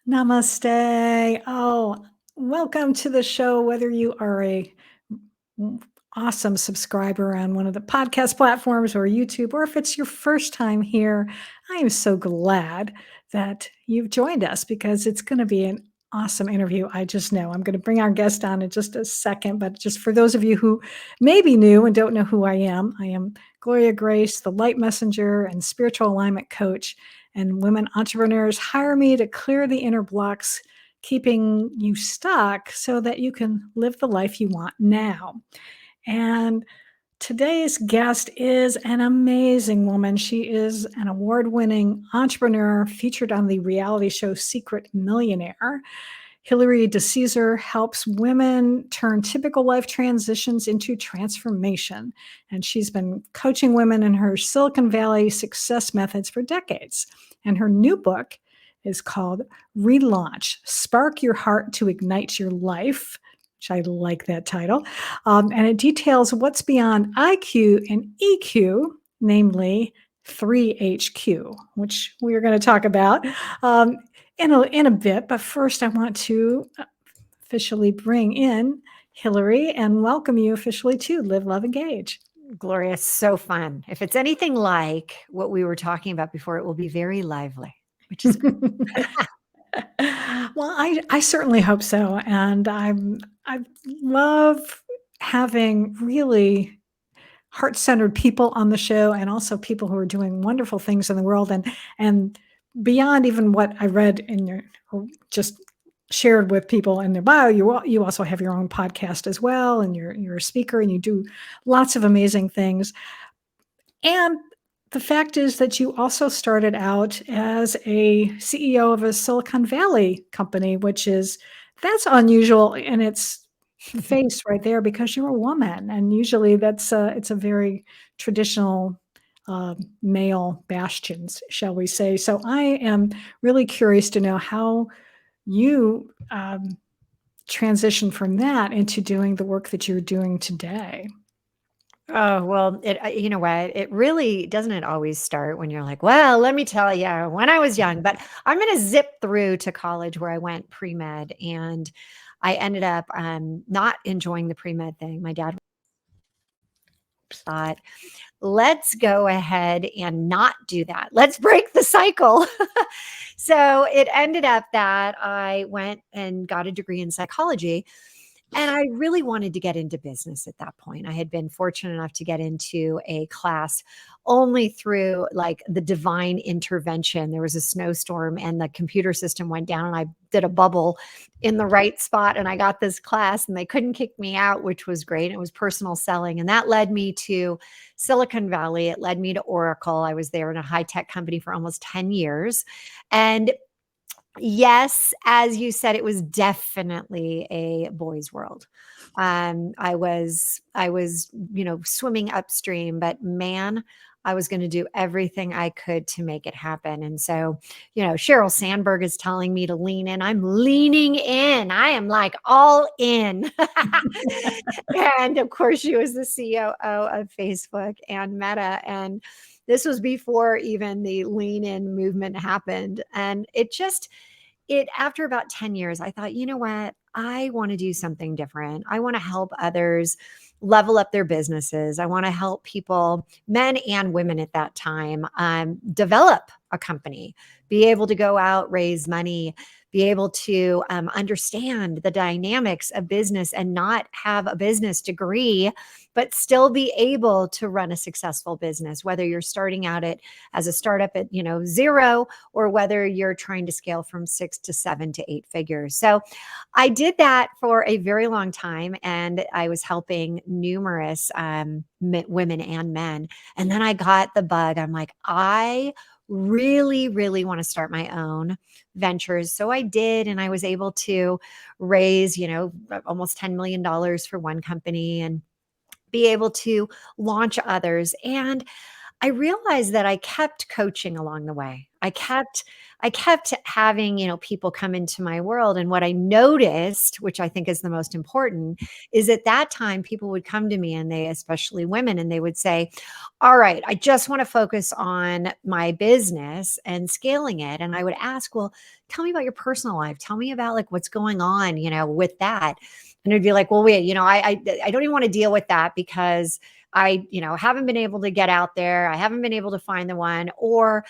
Namaste. Oh, welcome to the show. Whether you are a awesome subscriber on one of the podcast platforms or YouTube, or if it's your first time here, I am so glad that you've joined us because it's going to be an awesome interview. I just know I'm going to bring our guest on in just a second, but just for those of you who may be new and don't know who I am Gloria Grace, the light messenger and spiritual alignment coach. And women entrepreneurs hire me to clear the inner blocks, keeping you stuck so that you can live the life you want now. And today's guest is an amazing woman. She is an award-winning entrepreneur featured on the reality show Secret Millionaire. Hilary DeCesare helps women turn typical life transitions into transformation. And she's been coaching women in her Silicon Valley success methods for decades. And her new book is called Relaunch, Spark Your Heart to Ignite Your Life, which I like that title. And it details what's beyond IQ and EQ, namely 3HQ, which we're going to talk about in a bit. But first, I want to officially bring in Hilary and welcome you officially to Live, Love, Engage. Gloria, so fun. If it's anything like what we were talking about before, it will be very lively, which is good. Well, I certainly hope so. And I love having really heart-centered people on the show and also people who are doing wonderful things in the world and beyond even what I read in your or just shared with people in their bio. You also have your own podcast as well, and you're a speaker and you do lots of amazing things. And the fact is that you also started out as a CEO of a Silicon Valley company, that's unusual in its face right there because you're a woman, and usually it's a very traditional male bastions, shall we say. So I am really curious to know how you transition from that into doing the work that you're doing today. Oh, well, you know what? It really doesn't it always start when you're like, well, let me tell you, when I was young, but I'm going to zip through to college where I went pre-med, and I ended up not enjoying the pre-med thing. My dad thought, let's go ahead and not do that. Let's break the cycle. So it ended up that I went and got a degree in psychology. And I really wanted to get into business at that point. I had been fortunate enough to get into a class only through like the divine intervention. There was a snowstorm and the computer system went down, and I did a bubble in the right spot, and I got this class, and they couldn't kick me out, which was great. It was personal selling. And that led me to Silicon Valley. It led me to Oracle. I was there in a high-tech company for almost 10 years. And yes, as you said, it was definitely a boys' world. I was, swimming upstream, but man, I was going to do everything I could to make it happen. And so, Sheryl Sandberg is telling me to lean in. I'm leaning in. I am like all in. And of course, she was the COO of Facebook and Meta. And this was before even the lean in movement happened. And after about 10 years, I thought, you know what? I want to do something different. I want to help others level up their businesses. I want to help people, men and women at that time, develop a company, be able to go out, raise money, be able to understand the dynamics of business and not have a business degree, but still be able to run a successful business, whether you're starting out as a startup at, zero, or whether you're trying to scale from 6 to 7 to 8 figures. So I did that for a very long time, and I was helping numerous women and men. And then I got the bug. I'm like, I really, really want to start my own ventures. So I did, and I was able to raise, almost $10 million for one company and be able to launch others. And I realized that I kept coaching along the way. I kept having, people come into my world. And what I noticed, which I think is the most important, is at that time people would come to me and they, especially women, and they would say, all right, I just want to focus on my business and scaling it. And I would ask, well, tell me about your personal life. Tell me about like what's going on, with that. And it'd be like, well, wait, I don't even want to deal with that because I, haven't been able to get out there. I haven't been able to find the one, or,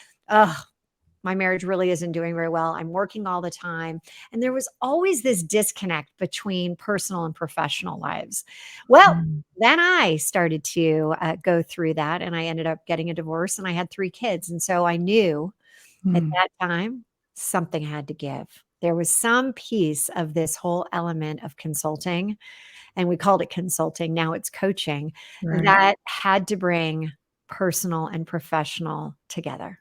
my marriage really isn't doing very well. I'm working all the time. And there was always this disconnect between personal and professional lives. Well, Mm, then I started to go through that, and I ended up getting a divorce, and I had 3 kids. And so I knew at mm, that time something had to give. There was some piece of this whole element of consulting, and we called it consulting. Now it's coaching, right. that had to bring personal and professional together.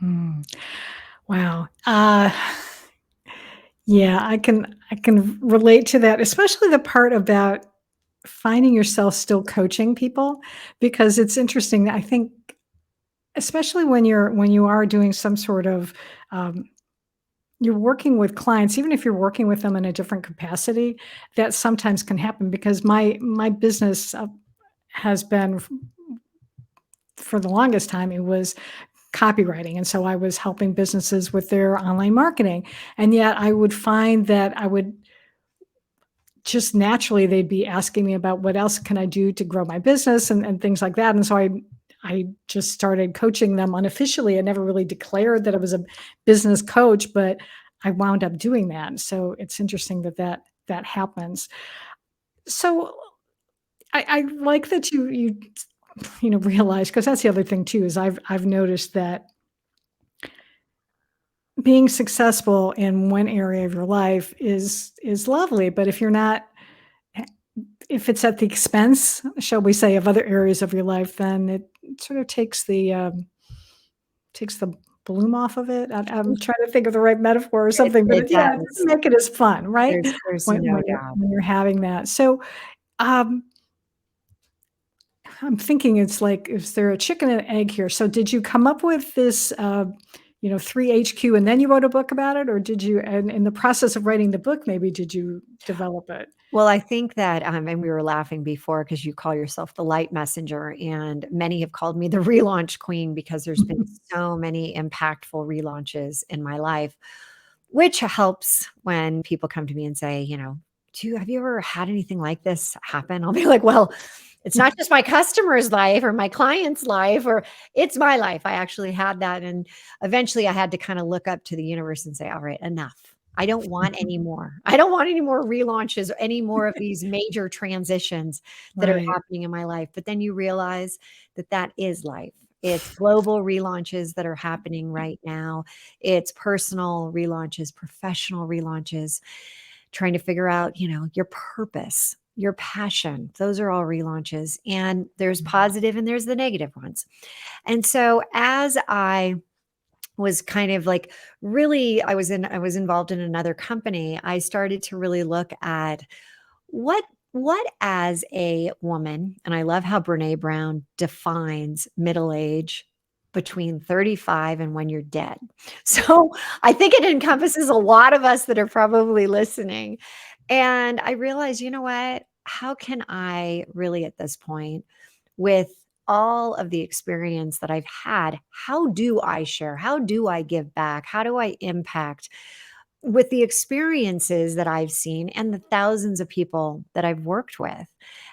Mm. Wow. Yeah, I can relate to that, especially the part about finding yourself still coaching people, because it's interesting. I think especially when you are doing some sort of um, you're working with clients, even if you're working with them in a different capacity, that sometimes can happen because my business has been for the longest time, it was copywriting. And so I was helping businesses with their online marketing. And yet I would find that I would just naturally, they'd be asking me about what else can I do to grow my business and things like that. And so I just started coaching them unofficially. I never really declared that I was a business coach, but I wound up doing that. So it's interesting that happens. So I like that you realize, because that's the other thing too, is I've noticed that being successful in one area of your life is lovely, but if you're not, if it's at the expense, shall we say, of other areas of your life, then it sort of takes the bloom off of it. I'm trying to think of the right metaphor or It, something, but it yeah, it doesn't does. make it as fun, right? There's When no when you're doubt. when you're having that. So, um, I'm thinking it's like, is there a chicken and egg here? So did you come up with this, 3HQ and then you wrote a book about it? Or did you, and in the process of writing the book, maybe did you develop it? Well, I think that, and we were laughing before because you call yourself the light messenger, and many have called me the relaunch queen because there's been so many impactful relaunches in my life, which helps when people come to me and say, have you ever had anything like this happen? I'll be like, well, it's not just my customer's life or my client's life, or it's my life. I actually had that. And eventually I had to kind of look up to the universe and say, all right, enough. I don't want any more. I don't want any more relaunches or any more of these major transitions that are Right. happening in my life. But then you realize that that is life. It's global relaunches that are happening right now. It's personal relaunches, professional relaunches, trying to figure out, your purpose, your passion. Those are all relaunches. And there's positive and there's the negative ones. And so as I was kind of like really, I was involved in another company, I started to really look at what as a woman, and I love how Brene Brown defines middle age between 35 and when you're dead. So I think it encompasses a lot of us that are probably listening. And I realized, you know what? How can I really at this point, with all of the experience that I've had, how do I share? How do I give back? How do I impact with the experiences that I've seen and the thousands of people that I've worked with?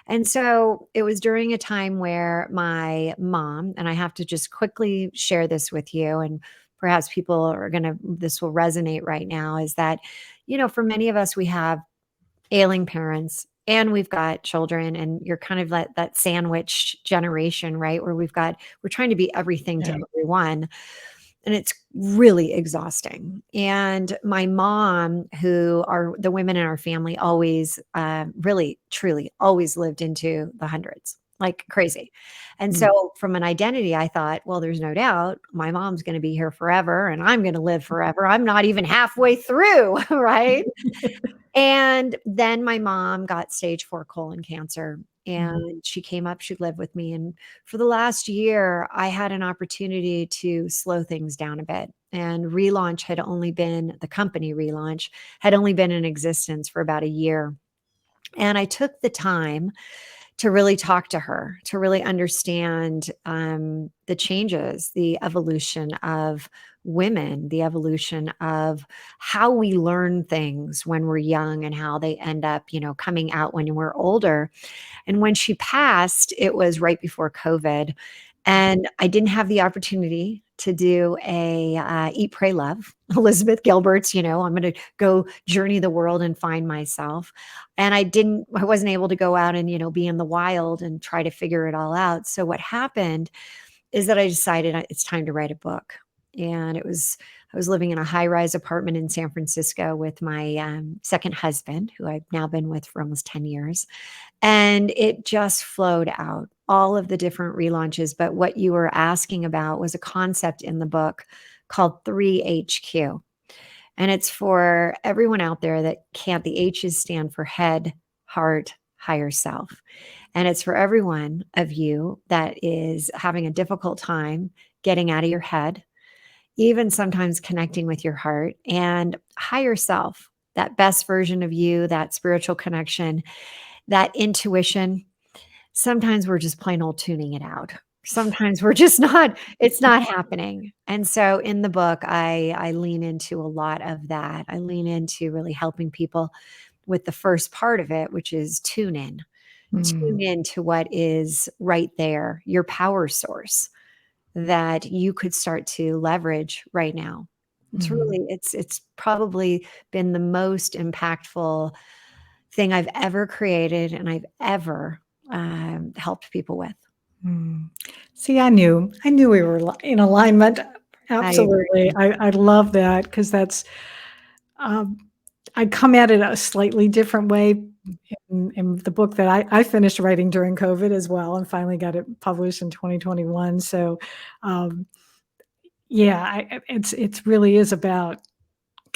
And so it was during a time where my mom, and I have to just quickly share this with you, and perhaps people are going to, this will resonate right now, is that, for many of us, we have ailing parents and we've got children, and you're kind of like that sandwich generation, right? Where we're trying to be everything to Yeah. everyone, and it's really exhausting. And my mom, who are the women in our family, always really truly always lived into the hundreds like crazy. And Mm. so from an identity, I thought, well, there's no doubt my mom's going to be here forever and I'm going to live forever. I'm not even halfway through, right? And then my mom got stage 4 colon cancer. and she came up, she lived with me. And for the last year, I had an opportunity to slow things down a bit. And the company relaunch had only been in existence for about a year. And I took the time to really talk to her, to really understand the changes, the evolution of women, the evolution of how we learn things when we're young and how they end up, coming out when we're older. And when she passed, it was right before COVID. And I didn't have the opportunity to do a Eat, Pray, Love, Elizabeth Gilbert's, I'm going to go journey the world and find myself. And I wasn't able to go out and, be in the wild and try to figure it all out. So what happened is that I decided it's time to write a book. And I was living in a high-rise apartment in San Francisco with my second husband, who I've now been with for almost 10 years. And it just flowed out, all of the different relaunches. But what you were asking about was a concept in the book called 3HQ. And it's for everyone out there that can't. The H's stand for head, heart, higher self. And it's for everyone of you that is having a difficult time getting out of your head, even sometimes connecting with your heart and higher self, that best version of you, that spiritual connection, that intuition. Sometimes we're just plain old tuning it out. Sometimes we're just not, it's not happening. And so in the book, I lean into a lot of that. I lean into really helping people with the first part of it, which is tune in. Tune in to what is right there, your power source that you could start to leverage right now. It's probably been the most impactful thing I've ever created and I've ever helped people with. See, I knew we were in alignment. I Absolutely. agree. I love that because that's, I come at it a slightly different way in the book that I finished writing during COVID as well and finally got it published in 2021. So, it's really is about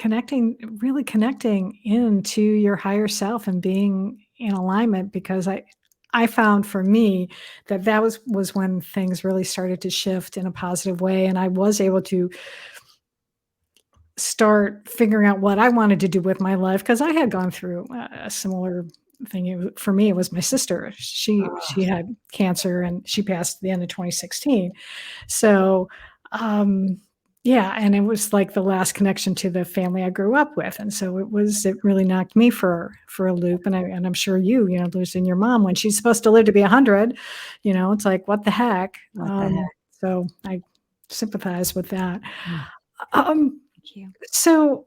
really connecting into your higher self and being in alignment because I found for me that was when things really started to shift in a positive way. And I was able to start figuring out what I wanted to do with my life because I had gone through a similar thing. For me, it was my sister. She had cancer and she passed at the end of 2016. So, yeah, and it was like the last connection to the family I grew up with, and so it really knocked me for a loop. And I'm sure losing your mom when she's supposed to live to be 100, it's like what the heck. What the heck? So I sympathize with that. Mm. Um, Thank you. so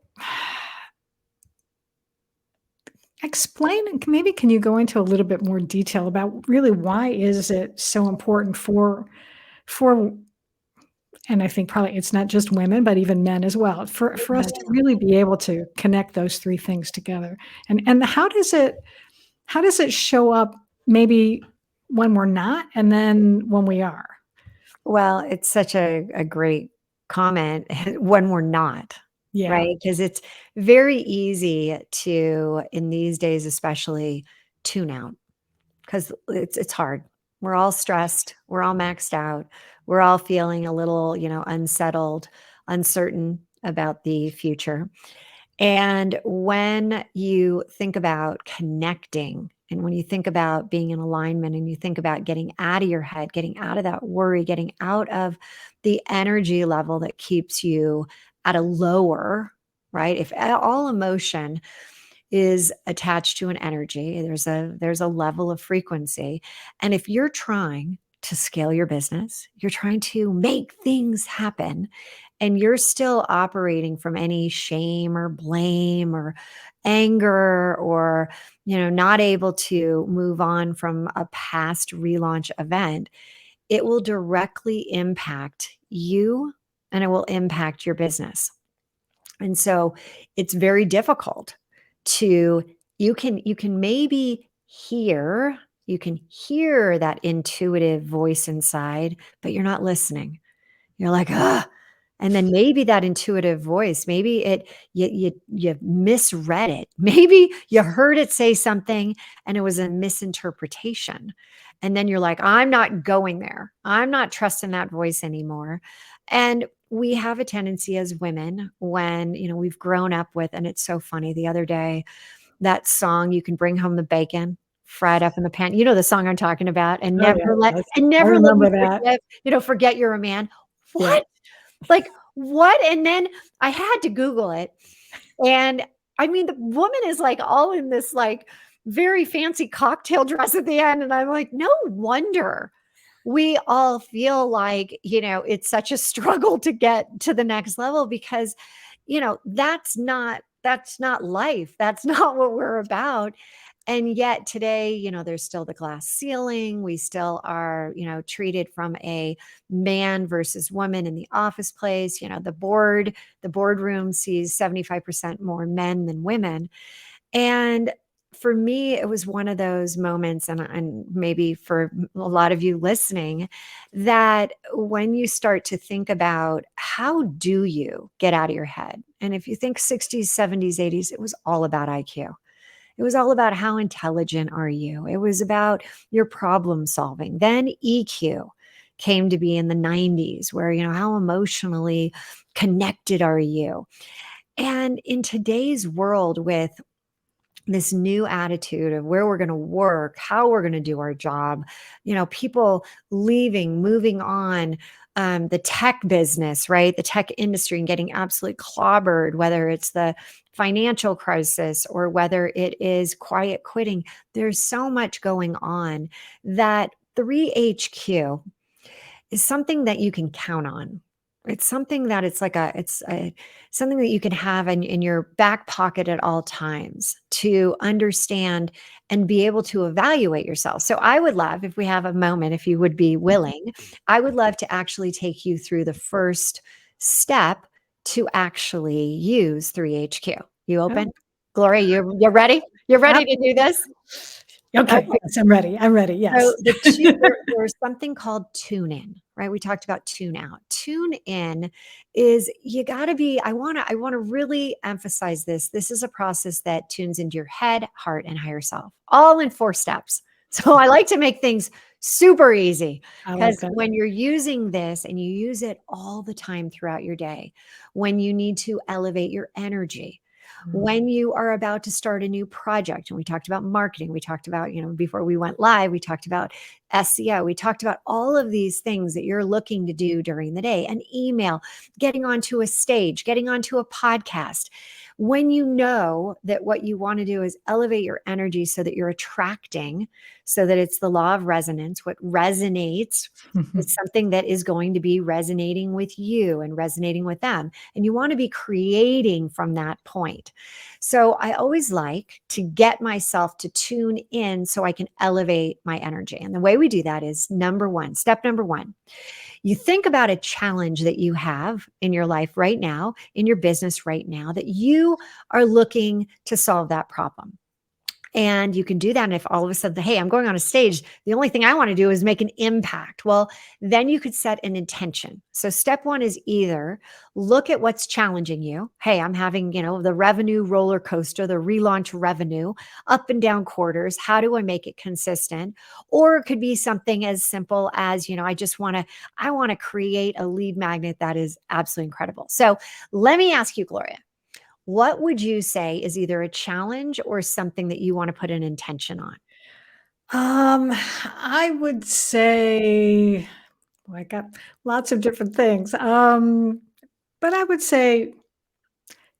explain, maybe can you go into a little bit more detail about really why is it so important for and I think probably it's not just women, but even men as well, for us to really be able to connect those three things together. And how does it show up maybe when we're not and then when we are? Well, it's such a great comment when we're not, Yeah. right? Because it's very easy to, in these days especially, tune out because it's hard. We're all stressed. We're all maxed out. We're all feeling a little, unsettled, uncertain about the future. And when you think about connecting and when you think about being in alignment and you think about getting out of your head, getting out of that worry, getting out of the energy level that keeps you at a lower, right? If all emotion is attached to an energy, there's a level of frequency. And if you're trying to scale your business, you're trying to make things happen, and you're still operating from any shame or blame or anger or not able to move on from a past relaunch event, it will directly impact you and it will impact your business. And so it's very difficult to you can maybe hear that intuitive voice inside, but you're not listening. You're like, And then maybe that intuitive voice, maybe you misread it. Maybe you heard it say something and it was a misinterpretation. And then you're like, I'm not going there. I'm not trusting that voice anymore. And we have a tendency as women when, we've grown up with, and it's so funny, the other day, that song, You Can Bring Home the Bacon, fried up in the pan. You know the song I'm talking about, and Oh, yeah. I never let me remember that. forget you're a man. Yeah. What? Like, what? And then I had to Google it. And I mean, the woman is like all in this like very fancy cocktail dress at the end. And I'm like, no wonder we all feel like, it's such a struggle to get to the next level because, that's not life. That's not what we're about. And yet today, there's still the glass ceiling. We still are, treated from a man versus woman in the office place. The boardroom sees 75% more men than women. And for me, it was one of those moments, and maybe for a lot of you listening, that when you start to think about how do you get out of your head? And if you think 60s, 70s, 80s, it was all about IQ. It was all about how intelligent are you? It was about your problem solving. Then EQ came to be in the 90s, where, how emotionally connected are you? And in today's world, with this new attitude of where we're going to work, how we're going to do our job, people leaving, moving on, the tech business, right? The tech industry, and getting absolutely clobbered, whether it's the financial crisis or whether it is quiet quitting. There's so much going on that 3HQ is something that you can count on. It's something that something that you can have in your back pocket at all times to understand and be able to evaluate yourself. So I would love, if we have a moment, if you would be willing, I would love to actually take you through the first step to actually use 3HQ. You open? Gloria, you're ready? You're ready to do this? Okay. Yes, I'm ready. I'm ready. Yes. So there's something called tune in, right? We talked about tune out. Tune in is you got to be, I want to really emphasize this. This is a process that tunes into your head, heart, and higher self, all in 4 steps. So I like to make things super easy, I like because that. when you're using this and you use it all the time throughout your day, when you need to elevate your energy, when you are about to start a new project, and we talked about marketing, we talked about, before we went live, we talked about SEO, we talked about all of these things that you're looking to do during the day, an email, getting onto a stage, getting onto a podcast. When you know that what you want to do is elevate your energy so that you're attracting, so that it's the law of resonance, what resonates is something that is going to be resonating with you and resonating with them. And you want to be creating from that point. So I always like to get myself to tune in so I can elevate my energy. And the way we do that is step number one, you think about a challenge that you have in your life right now, in your business right now, that you are looking to solve that problem. And you can do that. And if all of a sudden, hey, I'm going on a stage, the only thing I want to do is make an impact. Well, then you could set an intention. So step one is either look at what's challenging you. Hey, I'm having, the revenue roller coaster, the relaunch revenue, up and down quarters. How do I make it consistent? Or it could be something as simple as, I want to create a lead magnet that is absolutely incredible. So let me ask you, Gloria, what would you say is either a challenge or something that you want to put an intention on? I would say, well, I got lots of different things. But I would say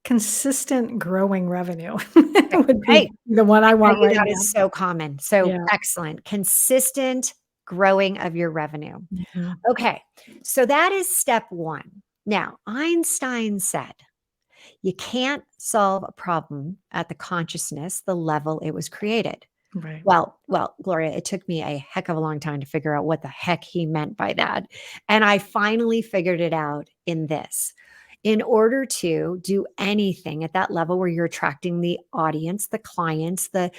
consistent growing revenue would be Hey, the one I I tell want you, right that now. is so common. So Yeah. excellent. Consistent growing of your revenue. Mhm. Okay. So that is step one. Now, Einstein said, you can't solve a problem at the consciousness, the level it was created. Right. Well, Gloria, it took me a heck of a long time to figure out what the heck he meant by that. And I finally figured it out in this. in order to do anything at that level where you're attracting the audience, the clients, the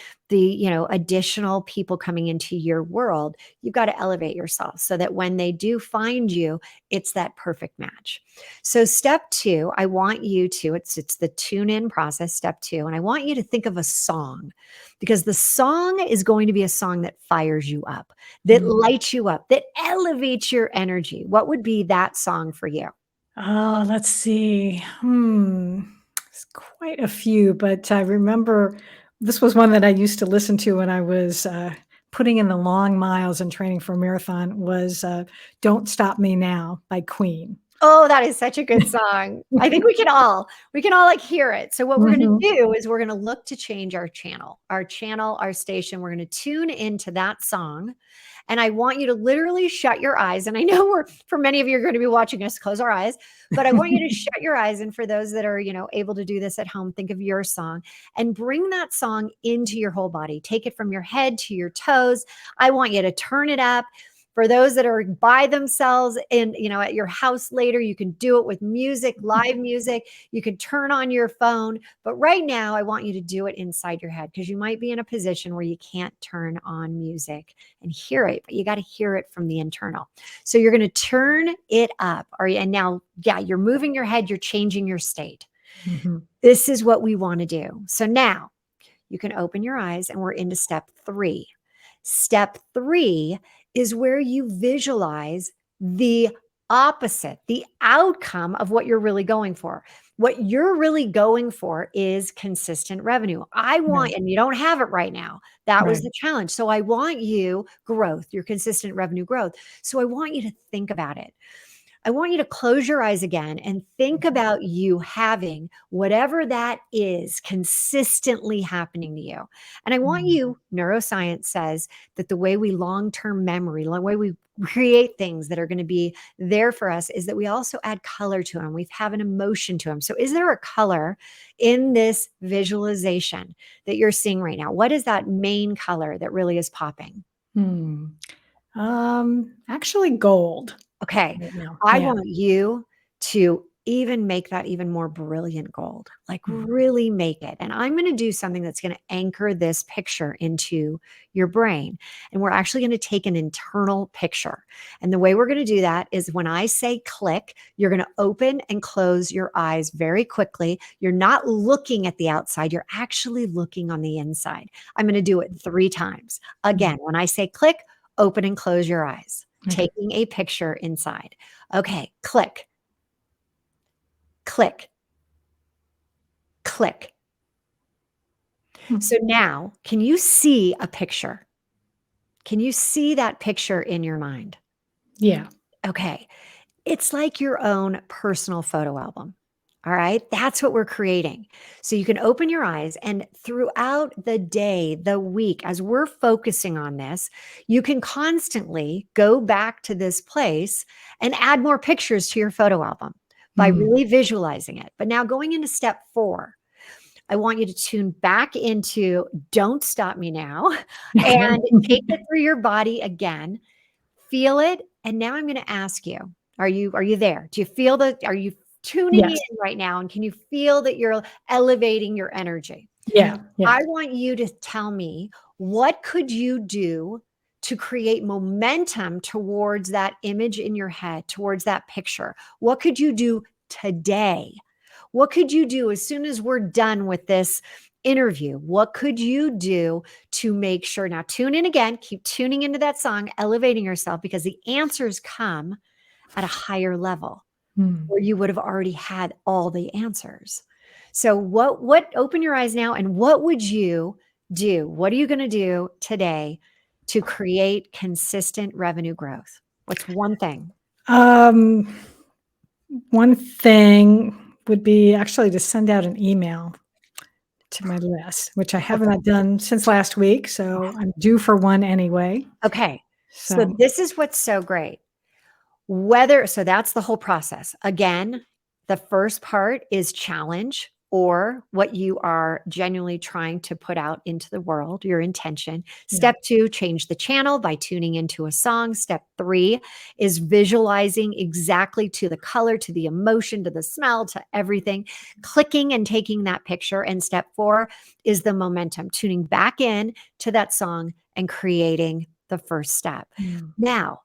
additional people coming into your world, you've got to elevate yourself so that when they do find you, it's that perfect match. So step 2, I want you to, it's the tune in process, step 2, and I want you to think of a song, because the song is going to be a song that fires you up, that lights you up, that elevates your energy. What would be that song for you? Oh, let's see. It's quite a few, but I remember this was one that I used to listen to when I was putting in the long miles and training for a marathon was "Don't Stop Me Now" by Queen. Oh, that is such a good song. I think we can all like hear it. So what we're going to Mhm. do is we're going to look to change our channel, our station. We're going to tune into that song. And I want you to literally shut your eyes. And I know for many of you are going to be watching us close our eyes, but I want you to shut your eyes. And for those that are, able to do this at home, think of your song and bring that song into your whole body. Take it from your head to your toes. I want you to turn it up. For those that are by themselves and, at your house later, you can do it with music, live music. You can turn on your phone. But right now, I want you to do it inside your head, because you might be in a position where you can't turn on music and hear it, but you got to hear it from the internal. So you're going to turn it up. And now, you're moving your head, you're changing your state. Mhm. This is what we want to do. So now you can open your eyes and we're into step 3. Step 3 is where you visualize the opposite, the outcome of what you're really going for. What you're really going for is consistent revenue. Right, And you don't have it right now. That was right. the challenge. So I want you growth, your consistent revenue growth. So I want you to think about it. I want you to close your eyes again and think Mhm. about you having whatever that is consistently happening to you. And I want Mm. you, neuroscience says that the way we long-term memory, the way we create things that are going to be there for us is that we also add color to them. We have an emotion to them. So is there a color in this visualization that you're seeing right now? What is that main color that really is popping? Hmm. Actually gold Okay. right now. I Yeah. want you to even make that even more brilliant gold, like Mhm. really make it. And I'm going to do something that's going to anchor this picture into your brain. And we're actually going to take an internal picture. And the way we're going to do that is when I say click, you're going to open and close your eyes very quickly. You're not looking at the outside, you're actually looking on the inside. I'm going to do it 3 times. Again, Mhm. when I say click, open and close your eyes, Okay. taking a picture inside. Okay, click, click, click. Hmm. So now, can you see a picture? Can you see that picture in your mind? Yeah. Okay. It's like your own personal photo album. All right. That's what we're creating. So you can open your eyes, and throughout the day, the week, as we're focusing on this, you can constantly go back to this place and add more pictures to your photo album by Mm. really visualizing it. But now going into step 4, I want you to tune back into "Don't Stop Me Now" and take it through your body again. Feel it, and now I'm gonna ask you, are you there? Do you feel are you tuning in Yes. right now, and can you feel that you're elevating your energy? Yeah. Yeah. I want you to tell me, what could you do to create momentum towards that image in your head, towards that picture? What could you do today? What could you do as soon as we're done with this interview? What could you do to make sure? Now, tune in again, keep tuning into that song, elevating yourself, because the answers come at a higher level Mm. where you would have already had all the answers. So what open your eyes now, and what would you do? What are you going to do today to create consistent revenue growth? What's one thing? Um, One thing would be actually to send out an email to my list, which I haven't done since last week, so I'm due for one anyway. Okay. So So this is what's so great. So that's the whole process. Again, the first part is challenge or what you are genuinely trying to put out into the world, your intention. Yeah. Step 2, change the channel by tuning into a song. Step 3 is visualizing exactly to the color, to the emotion, to the smell, to everything, clicking and taking that picture. And step 4 is the momentum, tuning back in to that song and creating the first step. Mm. Now,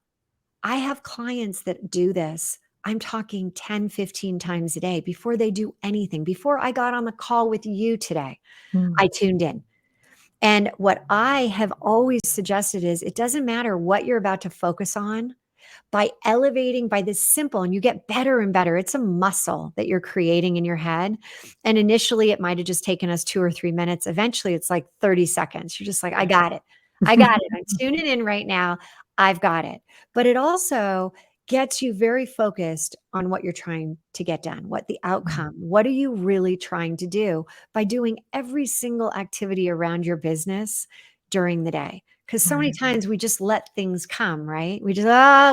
I have clients that do this. I'm talking 10, 15 times a day before they do anything. Before I got on the call with you today, Mm. I tuned in. And what I have always suggested is it doesn't matter what you're about to focus on. By elevating by this simple, and you get better and better. It's a muscle that you're creating in your head. And initially, it might have just taken us 2 or 3 minutes. Eventually, it's like 30 seconds. You're just like, I got it. I got it. I'm tuning in right now. I've got it. But it also gets you very focused on what you're trying to get done, what the outcome, what are you really trying to do by doing every single activity around your business during the day. Because so many Right. times we just let things come, right? We just,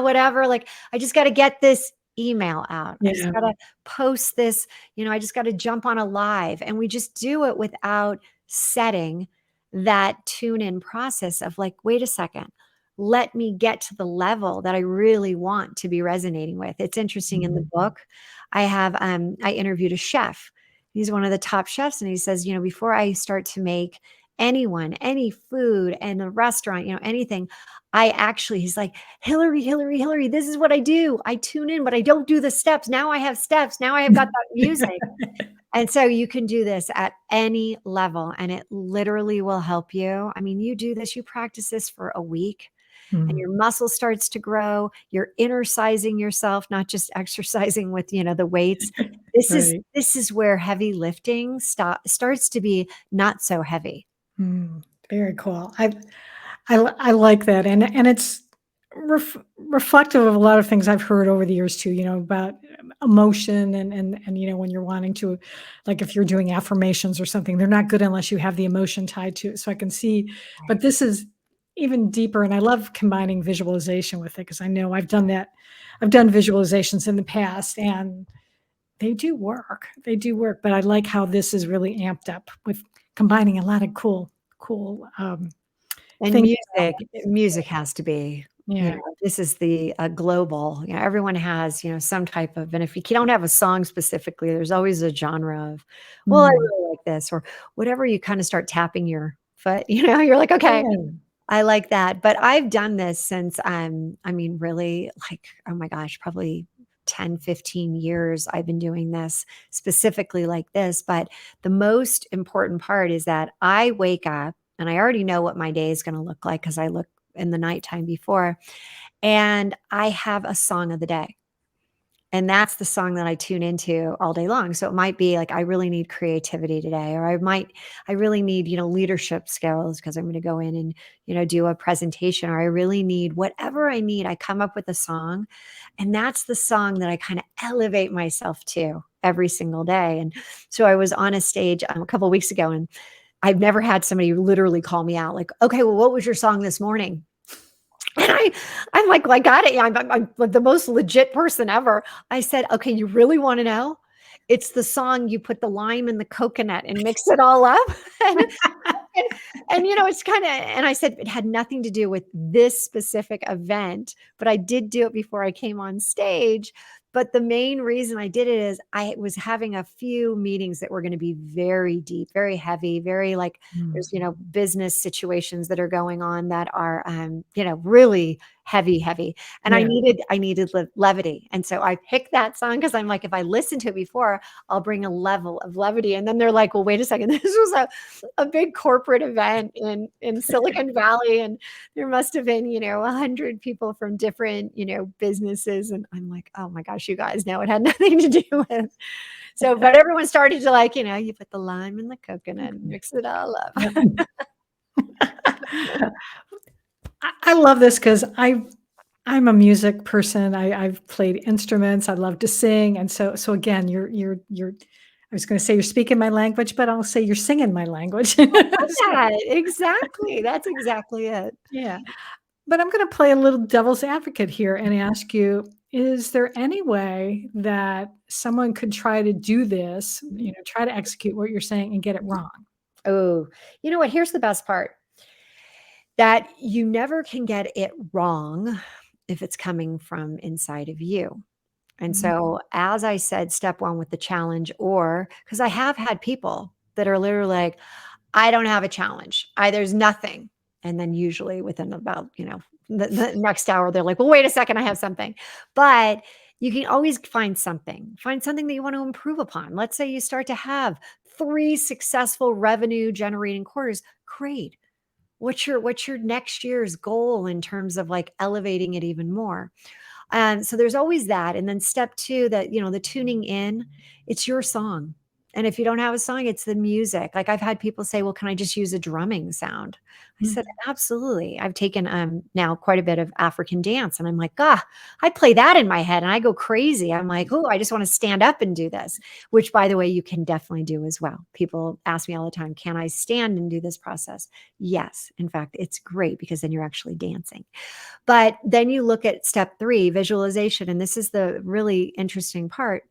whatever. Like, I just got to get this email out. I just Yeah. got to post this, I just got to jump on a live. And we just do it without setting that tune in process of like, wait a second, let me get to the level that I really want to be resonating with. It's interesting in the Mm. book, I interviewed a chef. He's one of the top chefs. And he says, before I start to make any food and a restaurant, anything, he's like, Hillary, this is what I do. I tune in, but I don't do the steps. Now I have steps. Now I have got that music. And so you can do this at any level and it literally will help you. I mean, you do this, you practice this for a week and Mm. your muscle starts to grow. You're inner-sizing yourself, not just exercising with, the weights. Right. This is where heavy lifting starts to be not so heavy. Mm. Very cool. I like that, and it's reflective of a lot of things I've heard over the years too. About emotion and when you're wanting to, like if you're doing affirmations or something, they're not good unless you have the emotion tied to it. So I can see, but this is even deeper, and I love combining visualization with it because I know I've done that. I've done visualizations in the past, and they do work. They do work, but I like how this is really amped up with combining a lot of cool And things. music has to be, Yeah. this is the global, everyone has, some type of, and if you don't have a song specifically, there's always a genre of, well, I Mm. really like this, or whatever you kind of start tapping your foot, you're like, okay, Yeah. I like that. But I've done this since really like, oh my gosh, probably 10, 15 years I've been doing this specifically like this. But the most important part is that I wake up and I already know what my day is going to look like because I look in the nighttime before, and I have a song of the day. And that's the song that I tune into all day long. So it might be like, I really need creativity today, or I really need, leadership skills because I'm going to go in and, do a presentation, or I really need whatever I need. I come up with a song, and that's the song that I kind of elevate myself to every single day. And so I was on a stage a couple of weeks ago, and I've never had somebody literally call me out like, okay, well, what was your song this morning? And I'm like, well, I got it. Yeah, I'm like the most legit person ever. I said, okay, you really want to know? It's the song you put the lime and the coconut and mix it all up. And, it's kind of, and I said, it had nothing to do with this specific event, but I did do it before I came on stage. But the main reason I did it is I was having a few meetings that were going to be very deep, very heavy, very like Mm. there's, business situations that are going on that are, really heavy. And Yeah. I needed levity. And so I picked that song because I'm like, if I listen to it before, I'll bring a level of levity. And then they're like, well, wait a second. This was a big corporate event in Silicon Valley. And there must have been, 100 people from different, businesses. And I'm like, oh my gosh, you guys, no, it had nothing to do with. So, but everyone started to like, you put the lime in the coconut and mix it all up. I love this because I'm a music person. I've played instruments. I love to sing, and so again, you're. I was going to say you're speaking my language, but I'll say you're singing my language. So, That, exactly. That's exactly it. yeah, but I'm going to play a little devil's advocate here and ask you, Is there any way that someone could try to do this, try to execute what you're saying and get it wrong? Oh, you know what? Here's the best part, that you never can get it wrong if it's coming from inside of you. And Mhm. so, as I said, step one with the challenge, or because I have had people that are literally like, I don't have a challenge. There's nothing. And then usually within about, the next hour, they're like, well, wait a second, I have something. But you can always find something that you want to improve upon. Let's say you start to have 3 successful revenue generating quarters. Great. What's your next year's goal in terms of like elevating it even more? So there's always that. And then step two, that, the tuning in, it's your song. And if you don't have a song, it's the music. Like I've had people say, well, can I just use a drumming sound? I said, Mhm. absolutely. I've taken now quite a bit of African dance, and I'm like, I play that in my head and I go crazy. I'm like, oh, I just want to stand up and do this, which by the way, you can definitely do as well. People ask me all the time, can I stand and do this process? Yes. In fact, it's great because then you're actually dancing. But then you look at step 3, visualization. And this is the really interesting part.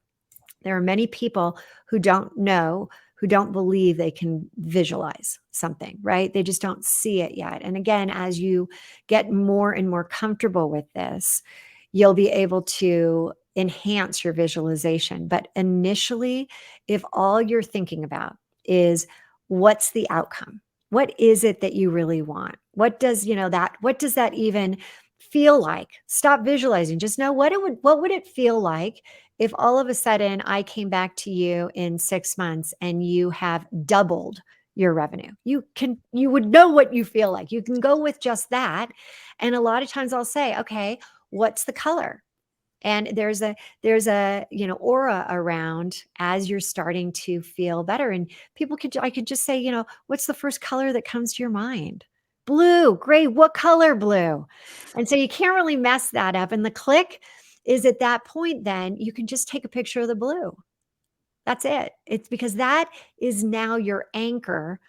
There are many people who don't know, who don't believe they can visualize something, right? They just don't see it yet. And again, as you get more and more comfortable with this, you'll be able to enhance your visualization. But initially, if all you're thinking about is what's the outcome? What is it that you really want? What does that even feel like? Stop visualizing. Just know what would it feel like if all of a sudden I came back to you in 6 months and you have doubled your revenue. You would know what you feel like. You can go with just that. And a lot of times I'll say, okay, what's the color? And there's a aura around as you're starting to feel better. And I could just say, what's the first color that comes to your mind? Blue. Great. What color blue? And so you can't really mess that up. And the click is at that point, then you can just take a picture of the blue. That's it. It's because that is now your anchor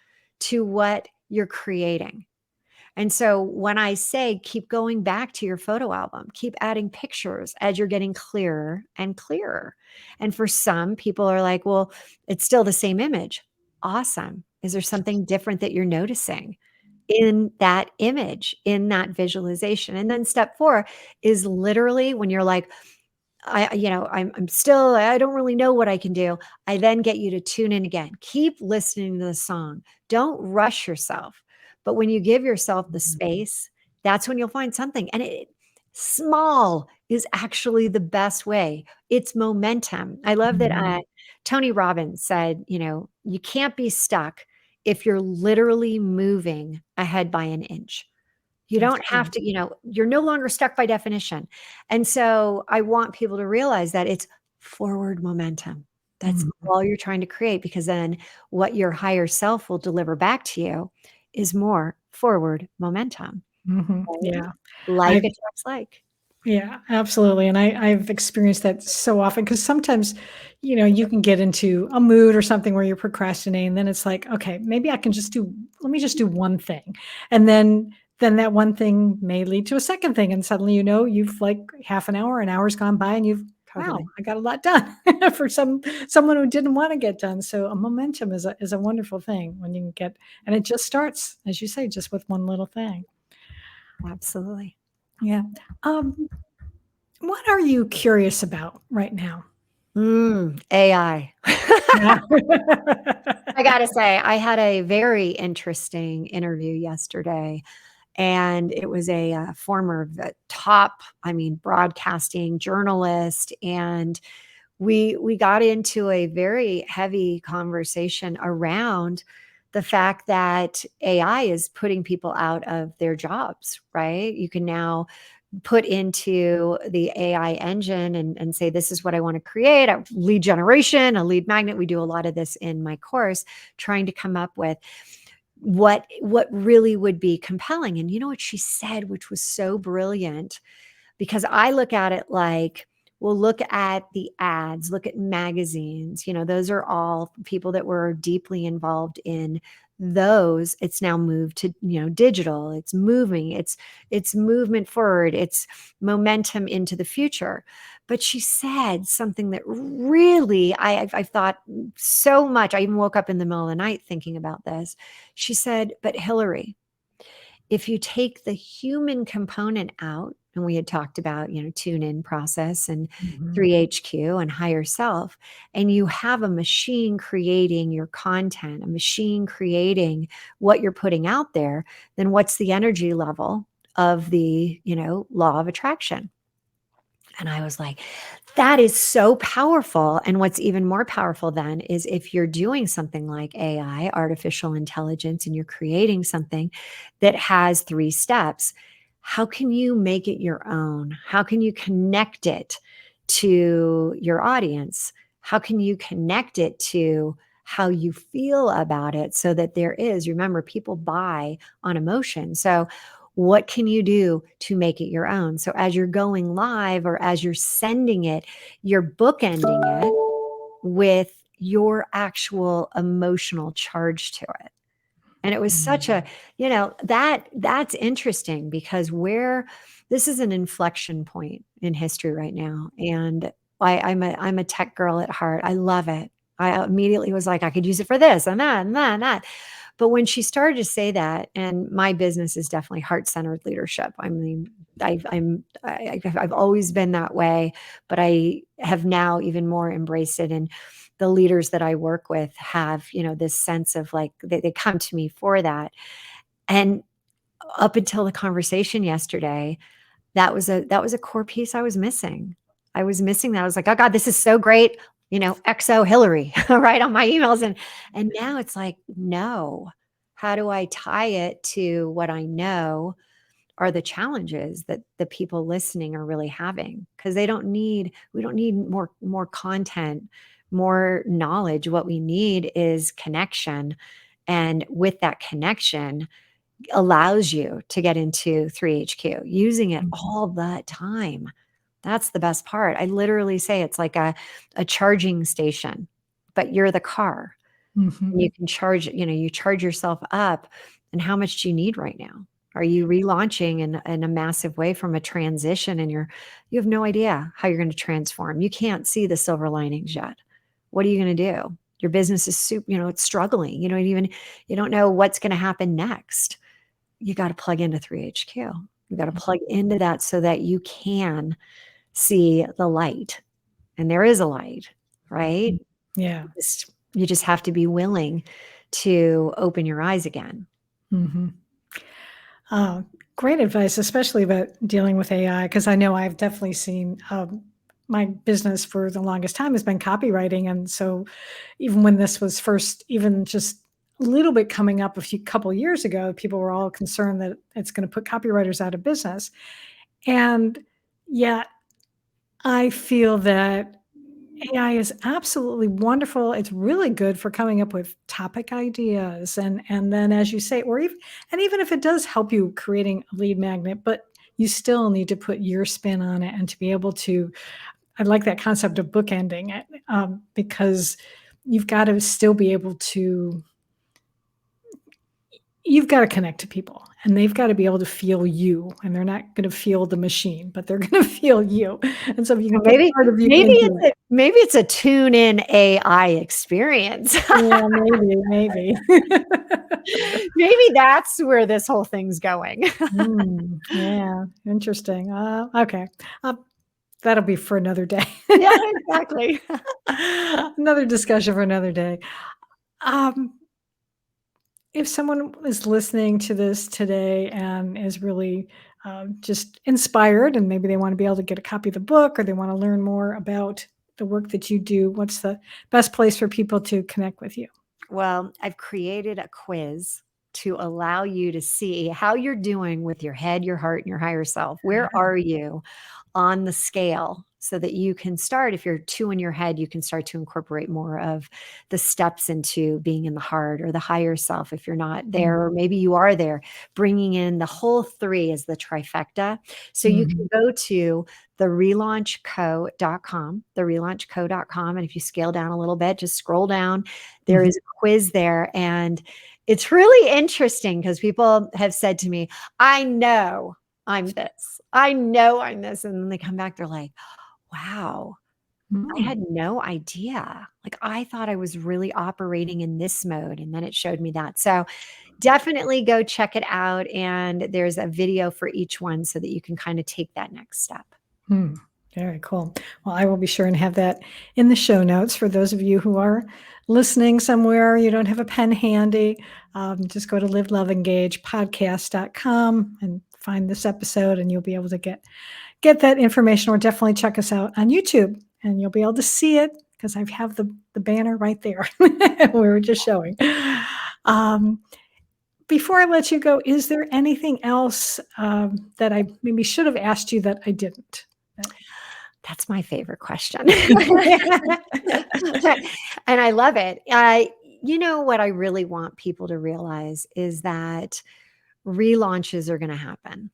to what you're creating. And so when I say keep going back to your photo album, keep adding pictures as you're getting clearer and clearer. And for some people are like, well, it's still the same image. Awesome. Is there something different that you're noticing in that image, in that visualization? And then step 4 is literally when you're like, I don't really know what I can do. I then get you to tune in again. Keep listening to the song. Don't rush yourself. But when you give yourself the space, that's when you'll find something. And small is actually the best way. It's momentum. I love that Mhm. Tony Robbins said, you can't be stuck if you're literally moving ahead by an inch. You That's don't have good. to, you're no longer stuck by definition. And so I want people to realize that it's forward momentum. That's Mhm. all you're trying to create, because then what your higher self will deliver back to you is more forward momentum. Mhm. Right? Yeah. Like I attracts like. Yeah, absolutely. And I've experienced that so often because sometimes, you can get into a mood or something where you're procrastinating. Then it's like, okay, maybe let me just do one thing. And then that one thing may lead to a second thing. And suddenly, you've like half an hour's gone by and wow, Totally. I got a lot done for someone who didn't want to get done. So a momentum is a wonderful thing when you can get, and it just starts, as you say, just with one little thing. Absolutely. Yeah. Um, what are you curious about right now? AI. Yeah. I got to say, I had a very interesting interview yesterday. And it was a former top, broadcasting journalist. And we got into a very heavy conversation around the fact that AI is putting people out of their jobs, right? You can now put into the AI engine and say, this is what I want to create, a lead generation, a lead magnet. We do a lot of this in my course, trying to come up with what really would be compelling. And you know what she said, which was so brilliant, because I look at it like, Well, look at the ads, look at magazines. Those are all people that were deeply involved in those. It's now moved to, digital. It's moving. It's movement forward. It's momentum into the future. But she said something that really I've thought so much. I even woke up in the middle of the night thinking about this. She said, "But Hillary, if you take the human component out," and we had talked about, tune in process and Mhm. 3HQ and higher self, and you have a machine creating your content, a machine creating what you're putting out there, then what's the energy level of the, law of attraction? And I was like, that is so powerful. And what's even more powerful then is if you're doing something like AI, artificial intelligence, and you're creating something that has 3 steps, how can you make it your own? How can you connect it to your audience? How can you connect it to how you feel about it so that there is, remember, people buy on emotion. So what can you do to make it your own? So as you're going live or as you're sending it, you're bookending it with your actual emotional charge to it. And it was such a, that's interesting because this is an inflection point in history right now. And I'm a tech girl at heart. I love it. I immediately was like, I could use it for this and that and that and that. But when she started to say that, and my business is definitely heart-centered leadership. I mean, I've always been that way, but I have now even more embraced it. And the leaders that I work with have, this sense of like they come to me for that. And up until the conversation yesterday, that was a core piece I was missing. I was missing that. I was like, oh God, this is so great. XO Hillary, right on my emails. And now it's like, no, how do I tie it to what I know are the challenges that the people listening are really having? Because we don't need more content, more knowledge. What we need is connection. And with that connection, allows you to get into 3HQ, using it Mhm. all the time. That's the best part. I literally say it's like a charging station, but you're the car. And you Mhm. can charge, you charge yourself up. And how much do you need right now? Are you relaunching in a massive way from a transition and you have no idea how you're going to transform? You can't see the silver linings yet. What are you going to do? Your business is super, it's struggling. You don't know what's going to happen next. You got to plug into 3HQ. You got to plug into that so that you can see the light. And there is a light, right? Mhm. Yeah. You just have to be willing to open your eyes again. Mhm. Uh, Great advice, especially about dealing with AI, because I know I've definitely seen my business for the longest time has been copywriting. And so even when this was first, even just a little bit coming up couple years ago, people were all concerned that it's going to put copywriters out of business. And yet I feel that AI is absolutely wonderful. It's really good for coming up with topic ideas and then as you say, even if it does help you creating a lead magnet, but you still need to put your spin on it and to be able to I like that concept of bookending it, because you've got to still be able to you've got to connect to people and they've got to be able to feel you and they're not going to feel the machine, but they're going to feel you. And so if you can Well, put part of you into it. maybe it's a tune in AI experience. Yeah, maybe. Maybe that's where this whole thing's going. Yeah, interesting. Okay. Uh, that'll be for another day. Yeah, exactly. Another discussion for another day. Um, if someone is listening to this today and is really just inspired and maybe they want to be able to get a copy of the book or they want to learn more about the work that you do, what's the best place for people to connect with you? Well, I've created a quiz to allow you to see how you're doing with your head, your heart, and your higher self. Where are you on the scale? so that you can start, if you're too in your head, you can start to incorporate more of the steps into being in the heart or the higher self if you're not there, or maybe you are there, bringing in the whole three as the trifecta. So you can go to therelaunchco.com, and if you scale down a little bit, just scroll down, there is a quiz there. And it's really interesting because people have said to me, I know I'm this. I know I'm this. And then they come back, they're like, wow, I had no idea. Like, I thought I was really operating in this mode. And then it showed me that. So definitely go check it out. And there's a video for each one so that you can kind of take that next step. Very cool. Well, I will be sure and have that in the show notes for those of you who are listening somewhere. You don't have a pen handy. Just go to liveloveengagepodcast.com and find this episode, and you'll be able to get that information, or definitely check us out on YouTube, and you'll be able to see it because I have the banner right there. We were just showing. Before I let you go, is there anything else that I maybe should have asked you that I didn't? That's my favorite question. And I love it. You know what I really want people to realize is that relaunches are going to happen.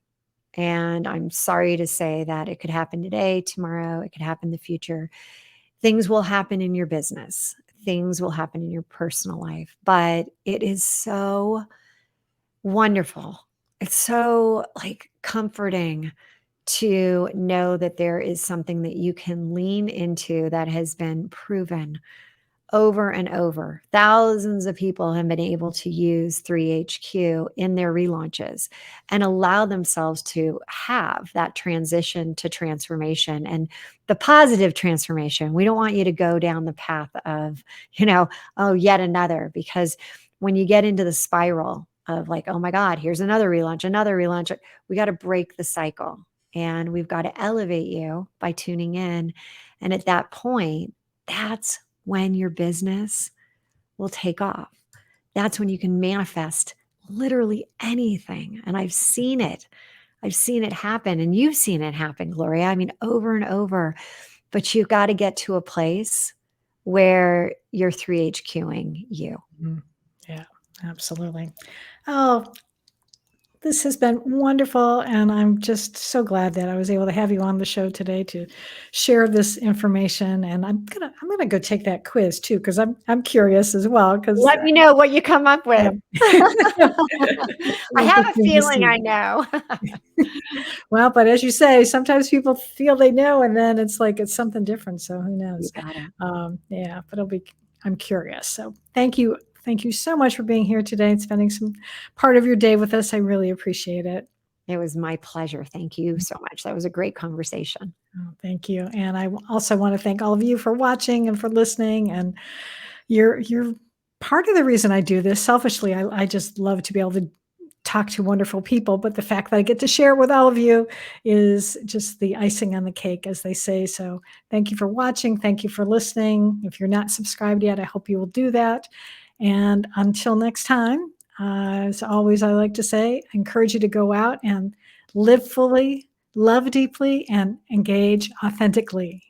And I'm sorry to say that it could happen today, tomorrow, it could happen in the future. Things will happen in your business. Things will happen in your personal life. But it is so wonderful. It's so like comforting to know that there is something that you can lean into that has been proven over and over. Thousands of people have been able to use 3HQ in their relaunches and allow themselves to have that transition to transformation and the positive transformation. We don't want you to go down the path of, oh, yet another, because when you get into the spiral of like, oh my God, here's another relaunch, we got to break the cycle. And we've got to elevate you by tuning in. And at that point, that's when your business will take off. That's when you can manifest literally anything. And I've seen it. I've seen it happen. And you've seen it happen, Gloria. I mean, over and over. But you've got to get to a place where you're 3HQing you. Yeah, absolutely. Oh, this has been wonderful, and I'm just so glad that I was able to have you on the show today to share this information. And I'm gonna go take that quiz too, because I'm curious as well. Because let me know what you come up with. I have a feeling I know. Well, but as you say, sometimes people feel they know, and then it's like it's something different. So who knows? Yeah, but I'm curious. So thank you. Thank you so much for being here today and spending some part of your day with us. I really appreciate it. It was my pleasure. Thank you so much. That was a great conversation. Oh, thank you. And I also want to thank all of you for watching and for listening. And you're part of the reason I do this. Selfishly, I just love to be able to talk to wonderful people. But the fact that I get to share it with all of you is just the icing on the cake, as they say. So thank you for watching. Thank you for listening. If you're not subscribed yet, I hope you will do that. And until next time, as always, I like to say, I encourage you to go out and live fully, love deeply, and engage authentically.